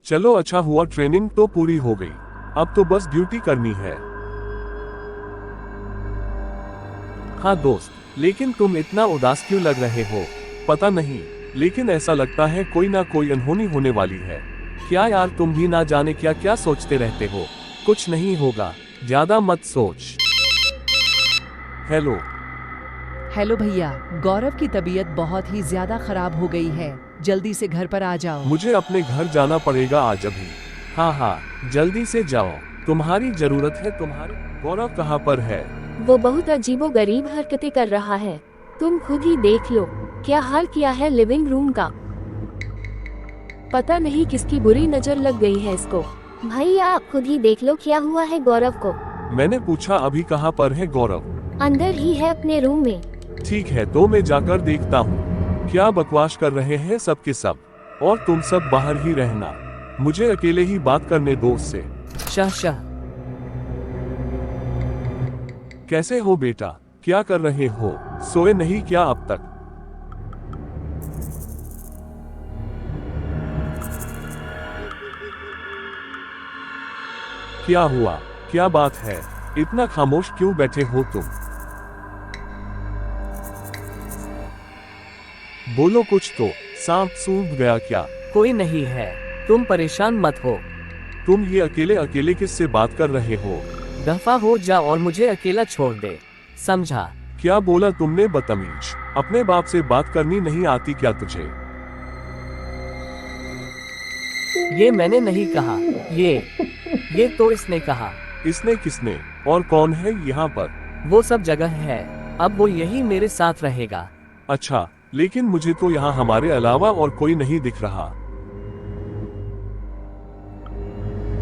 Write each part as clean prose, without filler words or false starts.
चलो अच्छा हुआ, ट्रेनिंग तो पूरी हो गई, अब तो बस ड्यूटी करनी है। हाँ दोस्त, लेकिन तुम इतना उदास क्यों लग रहे हो? पता नहीं, लेकिन ऐसा लगता है कोई ना कोई अनहोनी होने वाली है। क्या यार, तुम भी ना जाने क्या क्या सोचते रहते हो। कुछ नहीं होगा, ज्यादा मत सोच। हेलो। हेलो भैया, गौरव की तबीयत बहुत ही ज्यादा खराब हो गई है, जल्दी से घर पर आ जाओ। मुझे अपने घर जाना पड़ेगा आज अभी। हाँ हाँ, जल्दी से जाओ, तुम्हारी जरूरत है। तुम्हारे गौरव कहाँ पर है? वो बहुत अजीबोगरीब हरकतें कर रहा है, तुम खुद ही देख लो। क्या हाल किया है लिविंग रूम का। पता नहीं किसकी बुरी नजर लग गई है इसको। भैया आप खुद ही देख लो क्या हुआ है गौरव को। मैंने पूछा अभी कहाँ पर है गौरव? अंदर ही है अपने रूम में। ठीक है, तो मैं जाकर देखता हूँ। क्या बकवास कर रहे हैं सब के सब, और तुम सब बाहर ही रहना, मुझे अकेले ही बात करने दो उससे। शाह शाह। कैसे हो बेटा, क्या कर रहे हो? सोए नहीं क्या अब तक? क्या हुआ, क्या बात है, इतना खामोश क्यों बैठे हो तुम? बोलो कुछ तो, सांप सूंघ गया क्या? कोई नहीं है, तुम परेशान मत हो। तुम ये अकेले अकेले किससे बात कर रहे हो? दफा हो जा और मुझे अकेला छोड़ दे, समझा? क्या बोला तुमने बदतमीज? अपने बाप से बात करनी नहीं आती क्या तुझे? ये मैंने नहीं कहा, ये तो इसने कहा। इसने किसने, और कौन है यहाँ पर? वो सब जगह है, अब वो यही मेरे साथ रहेगा। अच्छा, लेकिन मुझे तो यहाँ हमारे अलावा और कोई नहीं दिख रहा।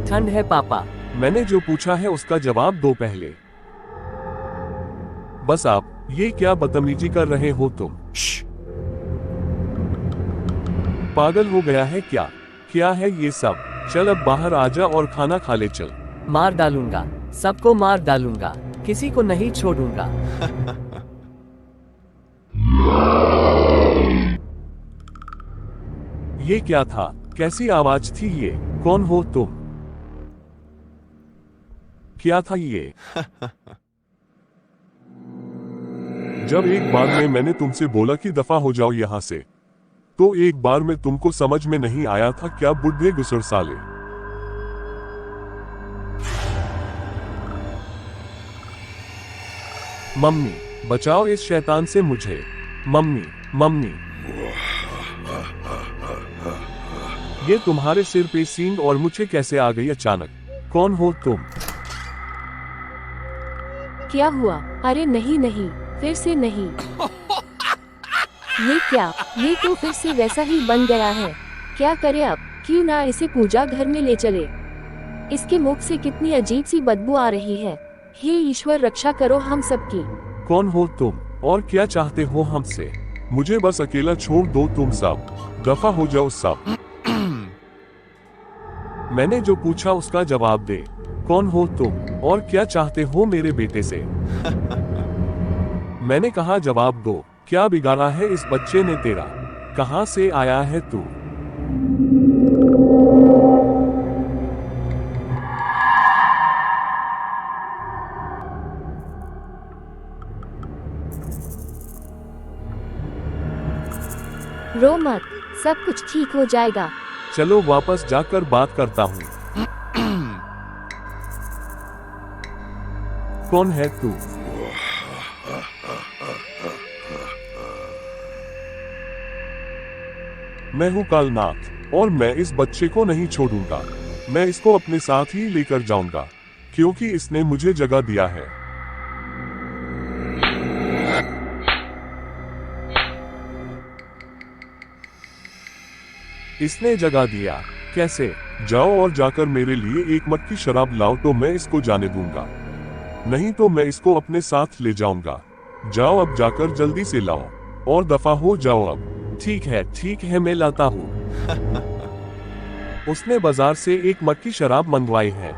ठंड है पापा। मैंने जो पूछा है उसका जवाब दो पहले। बस आप ये क्या बदतमीजी कर रहे हो तुम? पागल हो गया है क्या? क्या है ये सब? चल अब बाहर आजा और खाना खा ले चल। मार डालूंगा, सबको मार डालूंगा, किसी को नहीं छोड़ूंगा। ये क्या था? कैसी आवाज थी ये? कौन हो तुम? क्या था ये? जब एक बार में मैंने तुमसे बोला कि दफा हो जाओ यहाँ से, तो एक बार में तुमको समझ में नहीं आया था क्या बुढ़े गुसर साले? मम्मी, बचाओ इस शैतान से मुझे। Mummy, mummy. ये तुम्हारे सिर पे सींग और मुझे कैसे आ गई अचानक? कौन हो तुम? क्या हुआ? अरे नहीं नहीं, फिर से नहीं। ये क्या? ये तो फिर से वैसा ही बन गया है। क्या करे अब? क्यों ना इसे पूजा घर में ले चले। इसके मुख से कितनी अजीब सी बदबू आ रही है। हे ईश्वर, रक्षा करो हम सबकी। कौन हो तुम, और क्या चाहते हो हमसे? मुझे बस अकेला छोड़ दो तुम सब, दफा हो जाओ सब। मैंने जो पूछा उसका जवाब दे। कौन हो तुम, और क्या चाहते हो मेरे बेटे से? मैंने कहा जवाब दो। क्या बिगाड़ा है इस बच्चे ने तेरा? कहां से आया है तू? रो मत, सब कुछ ठीक हो जाएगा। चलो वापस जाकर बात करता हूँ। कौन है तू? मैं हूँ कालनाथ, और मैं इस बच्चे को नहीं छोड़ूंगा। मैं इसको अपने साथ ही लेकर जाऊंगा, क्योंकि इसने मुझे जगह दिया है। इसने जगह दिया कैसे? जाओ और जाकर मेरे लिए एक मटकी शराब लाओ तो मैं इसको जाने दूंगा, नहीं तो मैं इसको अपने साथ ले जाऊंगा। जाओ अब जाकर जल्दी से लाओ, और दफा हो जाओ अब। ठीक है, मैं लाता हूँ। उसने बाजार से एक मटकी शराब मंगवाई है।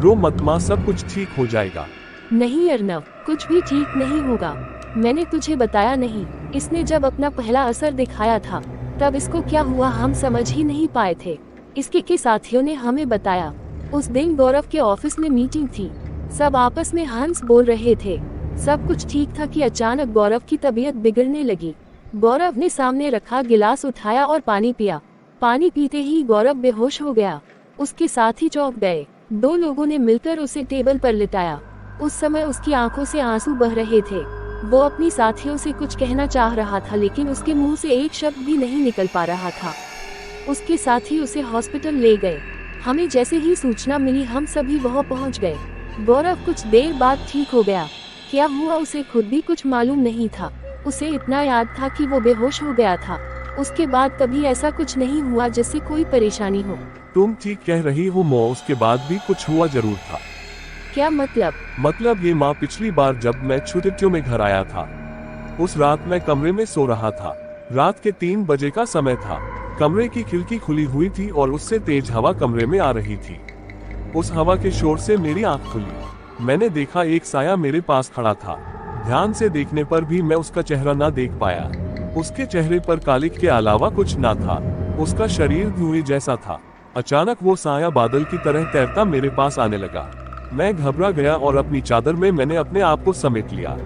रो मत माँ, सब कुछ ठीक हो जाएगा। नहीं अर्नव, कुछ भी ठीक नहीं होगा। मैंने तुझे बताया नहीं, इसने जब अपना पहला असर दिखाया था तब इसको क्या हुआ हम समझ ही नहीं पाए थे। इसके के साथियों ने हमें बताया उस दिन गौरव के ऑफिस में मीटिंग थी। सब आपस में हंस बोल रहे थे, सब कुछ ठीक था कि अचानक गौरव की तबीयत बिगड़ने लगी। गौरव ने सामने रखा गिलास उठाया और पानी पिया। पानी पीते ही गौरव बेहोश हो गया। उसके साथी चौंक गए। 2 लोगों ने मिलकर उसे टेबल पर लिटाया। उस समय उसकी आंखों से आंसू बह रहे थे। वो अपनी साथियों से कुछ कहना चाह रहा था लेकिन उसके मुंह से एक शब्द भी नहीं निकल पा रहा था। उसके साथी उसे हॉस्पिटल ले गए। हमें जैसे ही सूचना मिली हम सभी वहां पहुंच गए। गौरव कुछ देर बाद ठीक हो गया। क्या हुआ उसे खुद भी कुछ मालूम नहीं था। उसे इतना याद था कि वो बेहोश हो गया था। उसके बाद कभी ऐसा कुछ नहीं हुआ जिससे कोई परेशानी हो। तुम ठीक कह रही हो माँ, उसके बाद भी कुछ हुआ जरूर था। क्या मतलब? मतलब ये माँ, पिछली बार जब मैं छुट्टियों में घर आया था उस रात मैं कमरे में सो रहा था। रात के 3 बजे का समय था। कमरे की खिड़की खुली हुई थी और उससे तेज हवा कमरे में आ रही थी। उस हवा के शोर से मेरी आंख खुली। मैंने देखा एक साया मेरे पास खड़ा था। ध्यान से देखने पर भी मैं उसका चेहरा ना देख पाया। उसके चेहरे पर कालिक के अलावा कुछ ना था। उसका शरीर धुएं जैसा था। अचानक वो साया बादल की तरह तैरता मेरे पास आने लगा। मैं घबरा गया और अपनी चादर में मैंने अपने आप को समेट लिया।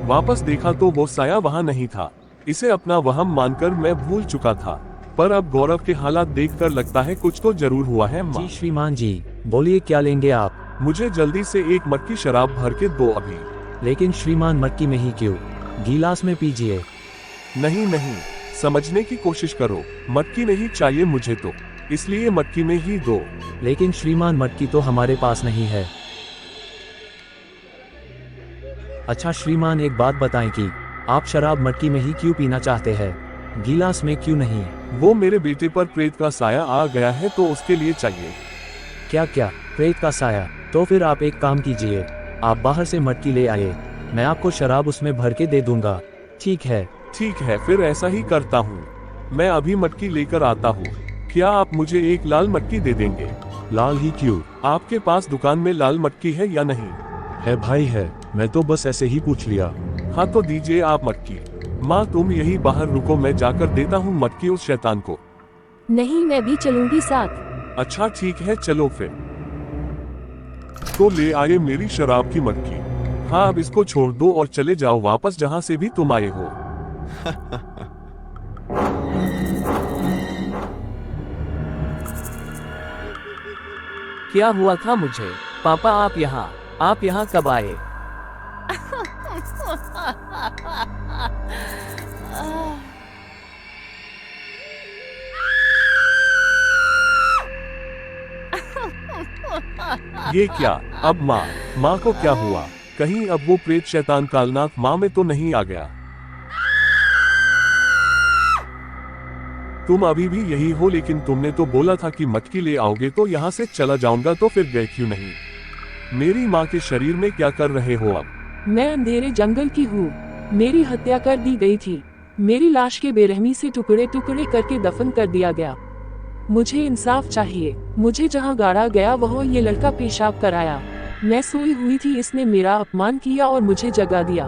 वापस देखा तो वो साया वहां नहीं था। इसे अपना वहम मानकर मैं भूल चुका था, पर अब गौरव के हालात देखकर लगता है कुछ तो जरूर हुआ है माँ। जी श्रीमान जी, बोलिए क्या लेंगे आप? मुझे जल्दी से एक मटकी शराब भर के दो अभी। लेकिन श्रीमान मटकी में ही क्यों, गिलास में पीजिए। नहीं नहीं, समझने की कोशिश करो। मटकी नहीं चाहिए मुझे तो, इसलिए मटकी में ही दो। लेकिन श्रीमान मटकी तो हमारे पास नहीं है। अच्छा श्रीमान एक बात बताएं कि आप शराब मटकी में ही क्यों पीना चाहते हैं, गिलास में क्यों नहीं? वो मेरे बेटे पर प्रेत का साया आ गया है तो उसके लिए चाहिए। क्या क्या, प्रेत का साया? तो फिर आप एक काम कीजिए, आप बाहर से मटकी ले आए, मैं आपको शराब उसमें भर के दे दूंगा। ठीक है? ठीक है, फिर ऐसा ही करता हूँ। मैं अभी मटकी लेकर आता हूँ। क्या आप मुझे एक लाल मटकी दे देंगे? लाल ही क्यों? आपके पास दुकान में लाल मटकी है या नहीं? है भाई है, मैं तो बस ऐसे ही पूछ लिया। हाँ तो दीजिए आप मटकी। माँ तुम यही बाहर रुको, मैं जाकर देता हूँ मटकी उस शैतान को। नहीं, मैं भी चलूंगी साथ। अच्छा ठीक है, चलो फिर। तो ले आए मेरी शराब की मटकी। हाँ अब इसको छोड़ दो और चले जाओ वापस जहाँ से भी तुम आए हो। क्या हुआ था मुझे? पापा आप यहाँ कब आए? ये क्या? अब माँ को क्या हुआ? कहीं अब वो प्रेत शैतान कालनाथ माँ में तो नहीं आ गया? तुम अभी भी यही हो, लेकिन तुमने तो बोला था कि मटकी ले आओगे तो यहाँ से चला जाऊंगा, तो फिर गए क्यों नहीं? मेरी माँ के शरीर में क्या कर रहे हो अब? मैं अंधेरे जंगल की हूँ। मेरी हत्या कर दी गई थी। मेरी लाश के बेरहमी से टुकड़े टुकड़े करके दफन कर दिया गया। मुझे इंसाफ चाहिए। मुझे जहाँ गाड़ा गया वह ये लड़का पेशाब कराया। मैं सोई हुई थी, इसने मेरा अपमान किया और मुझे जगा दिया।